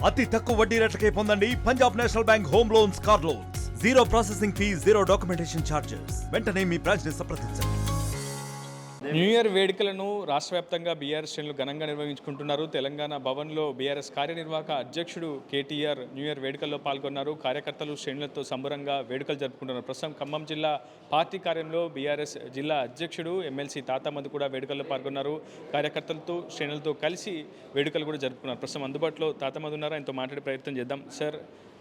అతి తక్కువ వడ్డీ రేట్లకే పొందండి Punjab national bank home loans, car loans. Zero processing fee, zero documentation charges. వెంటనే మీ బ్రాంచ్ ని సంప్రదించండి. న్యూ ఇయర్ వేడుకలను రాష్ట్ర వ్యాప్తంగా బీఆర్ఎస్ శ్రేణులు ఘనంగా నిర్వహించుకుంటున్నారు. తెలంగాణ భవన్లో బీఆర్ఎస్ కార్యనిర్వాహక అధ్యక్షుడు కేటీఆర్ న్యూ ఇయర్ వేడుకల్లో పాల్గొన్నారు. కార్యకర్తలు శ్రేణులతో సంబరంగా వేడుకలు జరుపుకుంటున్నారు. ప్రస్తుతం ఖమ్మం జిల్లా పార్టీ కార్యంలో బీఆర్ఎస్ జిల్లా అధ్యక్షుడు ఎమ్మెల్సీ తాతామంది కూడా వేడుకల్లో పాల్గొన్నారు. కార్యకర్తలతో శ్రేణులతో కలిసి వేడుకలు కూడా జరుపుకున్నారు. ప్రస్తుతం అందుబాటులో తాతామంది ఉన్నారు, ఆయనతో మాట్లాడే ప్రయత్నం చేద్దాం. సార్,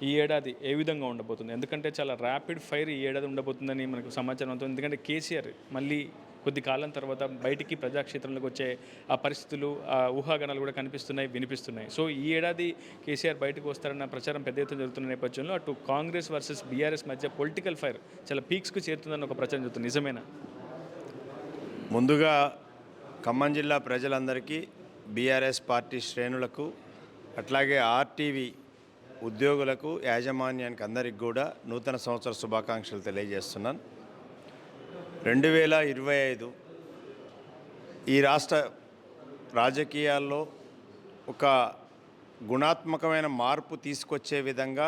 ఈ ఏడాది ఏ విధంగా ఉండబోతుంది? ఎందుకంటే చాలా ర్యాపిడ్ ఫైర్ ఈ ఏడాది ఉండబోతుందని మనకు సమాచారం అవుతుంది. ఎందుకంటే కేసీఆర్ మళ్ళీ కొద్ది కాలం తర్వాత బయటికి ప్రజాక్షేత్రంలోకి వచ్చే ఆ పరిస్థితులు, ఆ ఊహాగానాలు కూడా కనిపిస్తున్నాయి, వినిపిస్తున్నాయి. సో ఈ ఏడాది కేసీఆర్ బయటకు వస్తారన్న ప్రచారం పెద్ద ఎత్తున జరుగుతున్న నేపథ్యంలో అటు కాంగ్రెస్ వర్సెస్ బీఆర్ఎస్ మధ్య పొలిటికల్ ఫైర్ చాలా పీక్స్కు చేరుతుందని ఒక ప్రచారం జరుగుతుంది. నిజమేనా? ముందుగా ఖమ్మం జిల్లా ప్రజలందరికీ, బీఆర్ఎస్ పార్టీ శ్రేణులకు, అట్లాగే ఆర్టీవీ ఉద్యోగులకు, యాజమాన్యానికి అందరికి కూడా నూతన సంవత్సర శుభాకాంక్షలు తెలియజేస్తున్నాను. 2025 ఈ రాష్ట్ర రాజకీయాల్లో ఒక గుణాత్మకమైన మార్పు తీసుకొచ్చే విధంగా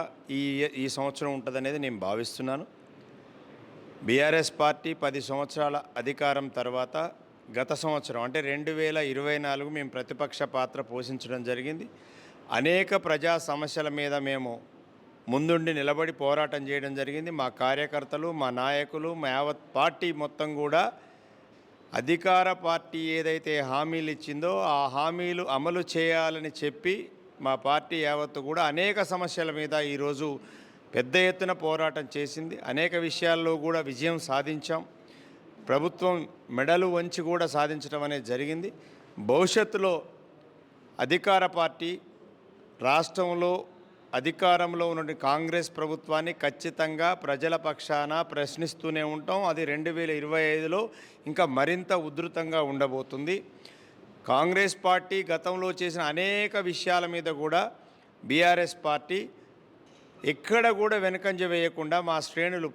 ఈ సంవత్సరం ఉంటుందనేది నేను భావిస్తున్నాను. బీఆర్ఎస్ పార్టీ 10 సంవత్సరాల అధికారం తర్వాత గత సంవత్సరం అంటే 2024 మేము ప్రతిపక్ష పాత్ర పోషించడం జరిగింది. అనేక ప్రజా సమస్యల మీద మేము ముందుండి నిలబడి పోరాటం చేయడం జరిగింది. మా కార్యకర్తలు, మా నాయకులు, మా యావత్ పార్టీ మొత్తం కూడా అధికార పార్టీ ఏదైతే హామీలు ఇచ్చిందో ఆ హామీలు అమలు చేయాలని చెప్పి మా పార్టీ యావత్తు కూడా అనేక సమస్యల మీద ఈరోజు పెద్ద ఎత్తున పోరాటం చేసింది. అనేక విషయాల్లో కూడా విజయం సాధించాం. ప్రభుత్వం మెడలు వంచి కూడా సాధించడం అనేది జరిగింది. భవిష్యత్తులో అధికార పార్టీ రాష్ట్రంలో అధికారంలో ఉన్న కాంగ్రెస్ ప్రభుత్వాన్ని ఖచ్చితంగా ప్రజల పక్షాన ప్రశ్నిస్తూనే ఉంటాం. అది 2025లో ఇంకా మరింత ఉధృతంగా ఉండబోతుంది. కాంగ్రెస్ పార్టీ గతంలో చేసిన అనేక విషయాల మీద కూడా బీఆర్ఎస్ పార్టీ ఎక్కడ కూడా వెనుకంజ వేయకుండా మా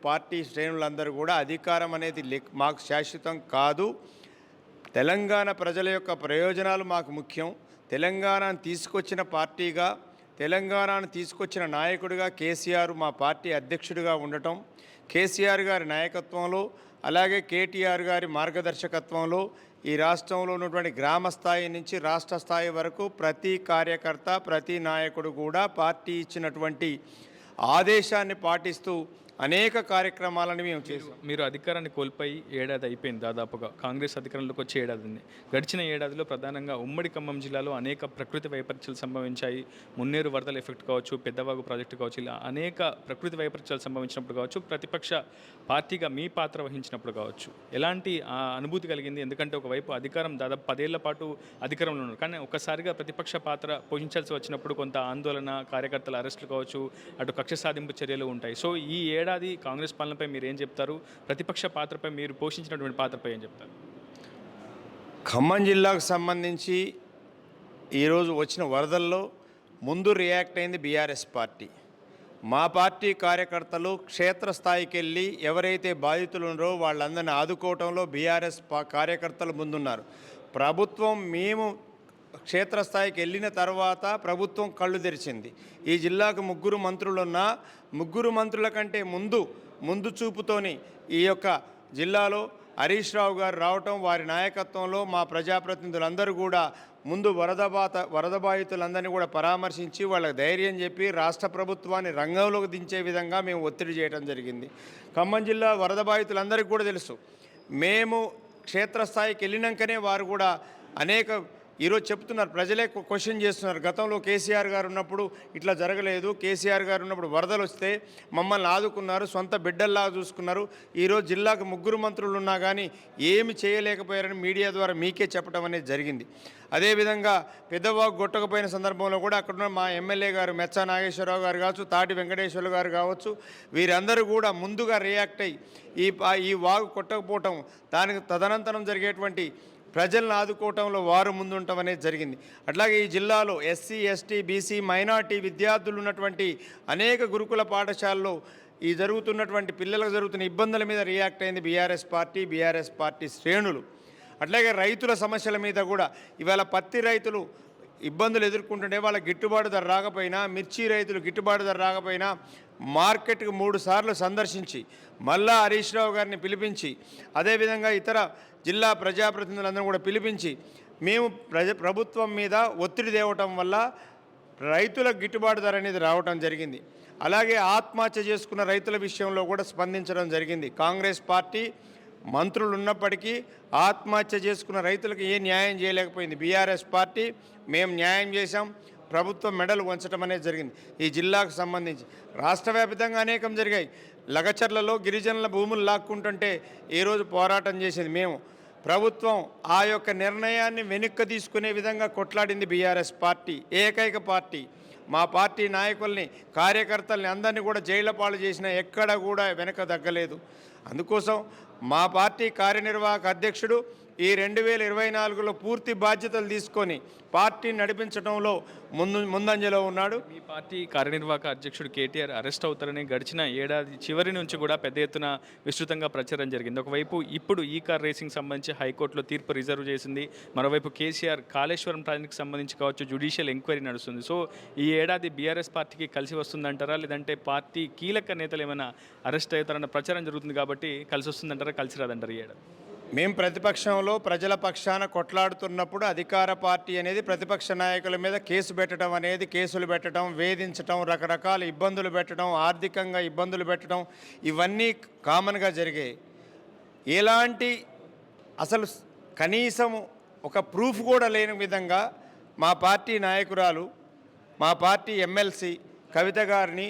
పార్టీ శ్రేణులందరూ కూడా అధికారం అనేది మాకు శాశ్వతం కాదు, తెలంగాణ ప్రజల యొక్క ప్రయోజనాలు మాకు ముఖ్యం, తెలంగాణను తీసుకొచ్చిన పార్టీగా, తెలంగాణను తీసుకొచ్చిన నాయకుడిగా కేసీఆర్ మా పార్టీ అధ్యక్షుడిగా ఉండటం, కేసీఆర్ గారి నాయకత్వంలో అలాగే కేటీఆర్ గారి మార్గదర్శకత్వంలో ఈ రాష్ట్రంలో ఉన్నటువంటి గ్రామ స్థాయి నుంచి రాష్ట్ర స్థాయి వరకు ప్రతి కార్యకర్త, ప్రతి నాయకుడు కూడా పార్టీ ఇచ్చినటువంటి ఆదేశాన్ని పాటిస్తూ అనేక కార్యక్రమాలను మేము చేసాం. మీరు అధికారాన్ని కోల్పోయి ఏడాది అయిపోయింది దాదాపుగా. కాంగ్రెస్ అధికారంలోకి వచ్చే ఏడాది గడిచిన ఏడాదిలో ప్రధానంగా ఉమ్మడి ఖమ్మం జిల్లాలో అనేక ప్రకృతి వైపరీత్యాలు సంభవించాయి. మున్నేరు వరదల ఎఫెక్ట్ కావచ్చు, పెద్దవాగు ప్రాజెక్టు కావచ్చు, ఇలా అనేక ప్రకృతి వైపరీత్యాలు సంభవించినప్పుడు కావచ్చు, ప్రతిపక్ష పార్టీగా మీ పాత్ర వహించినప్పుడు కావచ్చు, ఎలాంటి అనుభూతి కలిగింది? ఎందుకంటే ఒకవైపు అధికారం దాదాపు 10 ఏళ్ల పాటు అధికారంలో ఉన్నారు, కానీ ఒక్కసారిగా ప్రతిపక్ష పాత్ర పోషించాల్సి వచ్చినప్పుడు కొంత ఆందోళన, కార్యకర్తల అరెస్టులు కావచ్చు, అటు కక్ష సాధింపు చర్యలు ఉంటాయి. సో ఈ ఏడాది కాంగ్రెస్ పాలనపై మీరు ఏం చెప్తారు? ప్రతిపక్ష పాత్రపై మీరు పోషించినటువంటి పాత్రపై ఏం చెప్తారు? ఖమ్మం జిల్లాకు సంబంధించి ఈరోజు వచ్చిన వరదల్లో ముందు రియాక్ట్ అయింది బీఆర్ఎస్ పార్టీ. మా పార్టీ కార్యకర్తలు క్షేత్రస్థాయికి వెళ్ళి ఎవరైతే బాధితులు ఉన్నారో వాళ్ళందరినీ ఆదుకోవటంలో బీఆర్ఎస్ కార్యకర్తలు ముందున్నారు. ప్రభుత్వం మేము క్షేత్రస్థాయికి వెళ్ళిన తర్వాత ప్రభుత్వం కళ్ళు తెరిచింది. ఈ జిల్లాకు 3 మంత్రులున్నా 3 మంత్రుల కంటే ముందు చూపుతోని ఈ యొక్క జిల్లాలో హరీష్ రావు గారు రావటం, వారి నాయకత్వంలో మా ప్రజాప్రతినిధులందరూ కూడా ముందు వరద బాధితులందరినీ కూడా పరామర్శించి వాళ్ళకి ధైర్యం చెప్పి రాష్ట్ర ప్రభుత్వాన్ని రంగంలోకి దించే విధంగా మేము ఒత్తిడి చేయడం జరిగింది. ఖమ్మం జిల్లా వరద బాధితులందరికీ కూడా తెలుసు, మేము క్షేత్రస్థాయికి వెళ్ళినాకనే వారు కూడా అనేక ఈరోజు చెప్తున్నారు, ప్రజలే క్వశ్చన్ చేస్తున్నారు. గతంలో కేసీఆర్ గారు ఉన్నప్పుడు ఇట్లా జరగలేదు, కేసీఆర్ గారు ఉన్నప్పుడు వరదలు వస్తే మమ్మల్ని ఆదుకున్నారు, సొంత బిడ్డల్లా చూసుకున్నారు. ఈరోజు జిల్లాకు 3 మంత్రులు ఉన్నా కానీ ఏమి చేయలేకపోయారని మీడియా ద్వారా మీకే చెప్పడం అనేది జరిగింది. అదేవిధంగా పెద్దవాగు కొట్టకపోయిన సందర్భంలో కూడా అక్కడున్న మా ఎమ్మెల్యే గారు మెచ్చా నాగేశ్వరరావు గారు కావచ్చు, తాటి వెంకటేశ్వర్లు గారు కావచ్చు, వీరందరూ కూడా ముందుగా రియాక్ట్ అయ్యి ఈ వాగు కొట్టకపోవటం, దానికి తదనంతరం జరిగేటువంటి ప్రజలను ఆదుకోవటంలో వారు ముందుండటం అనేది జరిగింది. అట్లాగే ఈ జిల్లాలో ఎస్సీ, ఎస్టీ, బీసీ, మైనార్టీ విద్యార్థులు ఉన్నటువంటి అనేక గురుకుల పాఠశాలలో జరుగుతున్నటువంటి పిల్లలకు జరుగుతున్న ఇబ్బందుల మీద రియాక్ట్ అయింది బీఆర్ఎస్ పార్టీ శ్రేణులు. అట్లాగే రైతుల సమస్యల మీద కూడా ఇవాళ పత్తి రైతులు ఇబ్బందులు ఎదుర్కొంటుంటే వాళ్ళ గిట్టుబాటు ధర రాకపోయినా, మిర్చి రైతులు గిట్టుబాటు ధర రాకపోయినా మార్కెట్కు 3 సార్లు సందర్శించి మళ్ళా హరీష్ రావు గారిని పిలిపించి, అదేవిధంగా ఇతర జిల్లా ప్రజాప్రతినిధులందరూ కూడా పిలిపించి మేము ప్రభుత్వం మీద ఒత్తిడి తేవటం వల్ల రైతులకు గిట్టుబాటు ధర అనేది రావటం జరిగింది. అలాగే ఆత్మహత్య చేసుకున్న రైతుల విషయంలో కూడా స్పందించడం జరిగింది. కాంగ్రెస్ పార్టీ మంత్రులు ఉన్నప్పటికీ ఆత్మహత్య చేసుకున్న రైతులకు ఏ న్యాయం చేయలేకపోయింది. బీఆర్ఎస్ పార్టీ మేము న్యాయం చేశాం, ప్రభుత్వం మెడలు వంచడం అనేది జరిగింది. ఈ జిల్లాకు సంబంధించి రాష్ట్ర వ్యాప్తంగా అనేకం జరిగాయి. లగచర్లలో గిరిజనుల భూములు లాక్కుంటుంటే ఈరోజు పోరాటం చేసింది మేము. ప్రభుత్వం ఆ యొక్క నిర్ణయాన్ని వెనక్కి తీసుకునే విధంగా కొట్లాడింది బీఆర్ఎస్ పార్టీ, ఏకైక పార్టీ. మా పార్టీ నాయకుల్ని, కార్యకర్తల్ని అందరినీ కూడా జైళ్ల పాలు చేసిన ఎక్కడ కూడా వెనక తగ్గలేదు. అందుకోసం మా పార్టీ కార్యనిర్వాహక అధ్యక్షుడు ఈ 2024లో పూర్తి బాధ్యతలు తీసుకొని పార్టీని నడిపించడంలో ముందంజలో ఉన్నాడు. మీ పార్టీ కార్యనిర్వాహక అధ్యక్షుడు కేటీఆర్ అరెస్ట్ అవుతారని గడిచిన ఏడాది చివరి నుంచి కూడా పెద్ద ఎత్తున విస్తృతంగా ప్రచారం జరిగింది. ఒకవైపు ఇప్పుడు ఈ కార్ రేసింగ్ సంబంధించి హైకోర్టులో తీర్పు రిజర్వ్ చేసింది. మరోవైపు కేసీఆర్ కాళేశ్వరం ప్రాజెక్టుకి సంబంధించి కావచ్చు జ్యుడిషియల్ ఎంక్వైరీ నడుస్తుంది. సో ఈ ఏడాది బీఆర్ఎస్ పార్టీకి కలిసి వస్తుందంటారా, లేదంటే పార్టీ కీలక నేతలు ఏమైనా అరెస్ట్ అవుతారన్న ప్రచారం జరుగుతుంది కాబట్టి కలిసి వస్తుందంటారా, కలిసి రాదంటారు ఈ ఏడాది? మేము ప్రతిపక్షంలో ప్రజల పక్షాన కొట్లాడుతున్నప్పుడు అధికార పార్టీ అనేది ప్రతిపక్ష నాయకుల మీద కేసులు పెట్టడం, వేధించడం, రకరకాల ఇబ్బందులు పెట్టడం, ఆర్థికంగా ఇబ్బందులు పెట్టడం, ఇవన్నీ కామన్గా జరిగాయి. ఎలాంటి అసలు కనీసం ఒక ప్రూఫ్ కూడా లేని విధంగా మా పార్టీ నాయకురాలు, మా పార్టీ ఎమ్మెల్సీ కవిత గారిని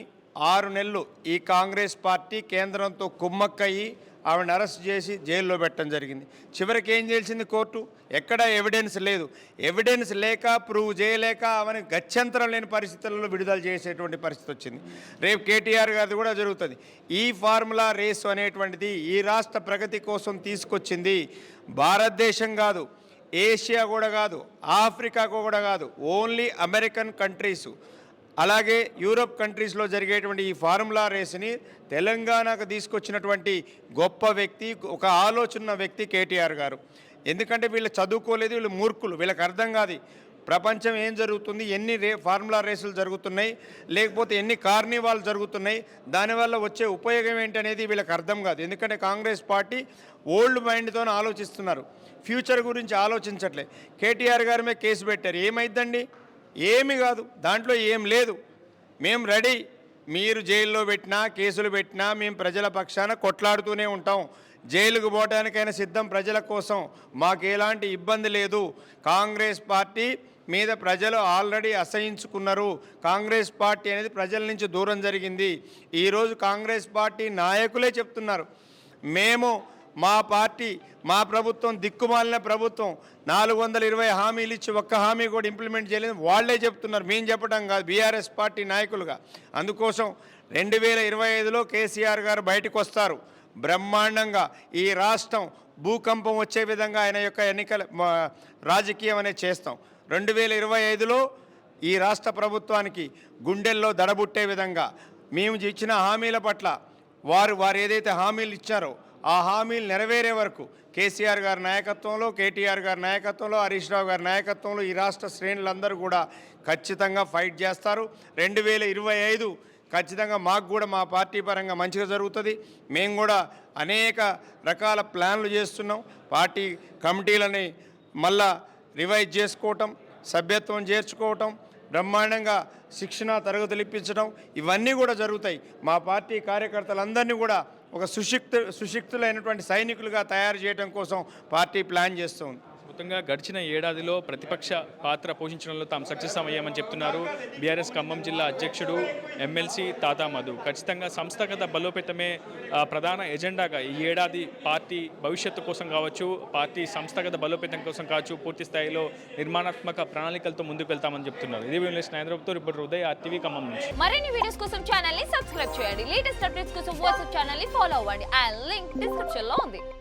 6 నెలలు ఈ కాంగ్రెస్ పార్టీ కేంద్రంతో కుమ్మక్కయ్యి ఆవిడని అరెస్ట్ చేసి జైల్లో పెట్టడం జరిగింది. చివరికి ఏం చేసింది కోర్టు? ఎక్కడ ఎవిడెన్స్ లేదు. ఎవిడెన్స్ లేక, ప్రూవ్ చేయలేక ఆమెను గత్యంతరం లేని పరిస్థితుల్లో విడుదల చేసేటువంటి పరిస్థితి వచ్చింది. రేపు కేటీఆర్ గారిది కూడా జరుగుతుంది. ఈ ఫార్ములా రేసు అనేటువంటిది ఈ రాష్ట్ర ప్రగతి కోసం తీసుకొచ్చింది. భారతదేశం కాదు, ఏషియా కూడా కాదు, ఆఫ్రికా కూడా కాదు, ఓన్లీ అమెరికన్ కంట్రీసు, అలాగే యూరోప్ కంట్రీస్లో జరిగేటువంటి ఈ ఫార్ములా రేస్ని తెలంగాణకు తీసుకొచ్చినటువంటి గొప్ప వ్యక్తి, ఒక ఆలోచన వ్యక్తి కేటీఆర్ గారు. ఎందుకంటే వీళ్ళు చదువుకోలేదు, వీళ్ళు మూర్ఖులు, వీళ్ళకి అర్థం కాదు ప్రపంచం ఏం జరుగుతుంది, ఎన్ని ఫార్ములా రేసులు జరుగుతున్నాయి, లేకపోతే ఎన్ని కార్నివాల్ జరుగుతున్నాయి, దానివల్ల వచ్చే ఉపయోగం ఏంటి అనేది వీళ్ళకి అర్థం కాదు. ఎందుకంటే కాంగ్రెస్ పార్టీ ఓల్డ్ మైండ్తో ఆలోచిస్తున్నారు, ఫ్యూచర్ గురించి ఆలోచించట్లే. కేటీఆర్ గారి మీద కేసు పెట్టారు, ఏమైందండి? ఏమి కాదు, దాంట్లో ఏం లేదు. మేము రెడీ, మీరు జైల్లో పెట్టినా, కేసులు పెట్టినా మేము ప్రజల పక్షాన కొట్లాడుతూనే ఉంటాం. జైలుకు పోవడానికైనా సిద్ధం ప్రజల కోసం, మాకు ఎలాంటి ఇబ్బంది లేదు. కాంగ్రెస్ పార్టీ మీద ప్రజలు ఆల్రెడీ అసహించుకున్నారు. కాంగ్రెస్ పార్టీ అనేది ప్రజల నుంచి దూరం జరిగింది. ఈరోజు కాంగ్రెస్ పార్టీ నాయకులే చెప్తున్నారు, మేము మా పార్టీ, మా ప్రభుత్వం దిక్కుమాలిన ప్రభుత్వం, 420 హామీలు ఇచ్చి ఒక్క హామీ కూడా ఇంప్లిమెంట్ చేయలేదు. వాళ్ళే చెప్తున్నారు, మేము చెప్పడం కాదు, బీఆర్ఎస్ పార్టీ నాయకులుగా. అందుకోసం 2025లో కేసీఆర్ గారు బయటకు వస్తారు బ్రహ్మాండంగా. ఈ రాష్ట్రం భూకంపం వచ్చే విధంగా ఆయన యొక్క ఎన్నికల రాజకీయం అనేది చేస్తాం. 2025లో ఈ రాష్ట్ర ప్రభుత్వానికి గుండెల్లో దడబుట్టే విధంగా మేము ఇచ్చిన హామీల పట్ల వారు ఏదైతే హామీలు ఇచ్చారో ఆ హామీలు నెరవేరే వరకు కేసీఆర్ గారి నాయకత్వంలో, కేటీఆర్ గారి నాయకత్వంలో, హరీష్ రావు గారి నాయకత్వంలో ఈ రాష్ట్ర శ్రేణులందరూ కూడా ఖచ్చితంగా ఫైట్ చేస్తారు. 2025 ఖచ్చితంగా మాకు కూడా మా పార్టీ పరంగా మంచిగా జరుగుతుంది. మేము కూడా అనేక రకాల ప్లాన్లు చేస్తున్నాం. పార్టీ కమిటీలని మళ్ళా రివైజ్ చేసుకోవటం, సభ్యత్వం చేర్చుకోవటం, బ్రహ్మాండంగా శిక్షణ తరగతులు ఇప్పించడం, ఇవన్నీ కూడా జరుగుతాయి. మా పార్టీ కార్యకర్తలందరినీ కూడా ఒక సుశిక్తులైనటువంటి సైనికులుగా తయారు చేయడం కోసం పార్టీ ప్లాన్ చేస్తుంది. మొత్తంగా గడిచిన ఏడాదిలో ప్రతిపక్ష పాత్ర పోషించడంలో తాము సక్సెస్ అయ్యామని చెప్తున్నారు బీఆర్ఎస్ ఖమ్మం జిల్లా అధ్యక్షుడు ఎమ్మెల్సీ తాతా మధు. ఖచ్చితంగా సంస్థాగత బలోపేతమే ప్రధాన ఎజెండాగా ఈ ఏడాది పార్టీ భవిష్యత్తు కోసం కావచ్చు, పార్టీ సంస్థాగత బలోపేతం కోసం కావచ్చు, పూర్తి స్థాయిలో నిర్మాణాత్మక ప్రణాళికలతో ముందుకు వెళ్తామని చెప్తున్నారు. ఇది హైదరాబాద్తో రిపోర్టర్ ఉదయ్, RTV ఖమ్మం నుంచి. మరిన్ని వీడియోస్ కోసం ఛానల్ ని సబ్స్క్రైబ్ చేయండి. లేటెస్ట్ అప్డేట్స్ కోసం వాట్సాప్ ఛానల్ ని ఫాలో అవ్వండి. ఆ లింక్ డిస్క్రిప్షన్ లో ఉంది.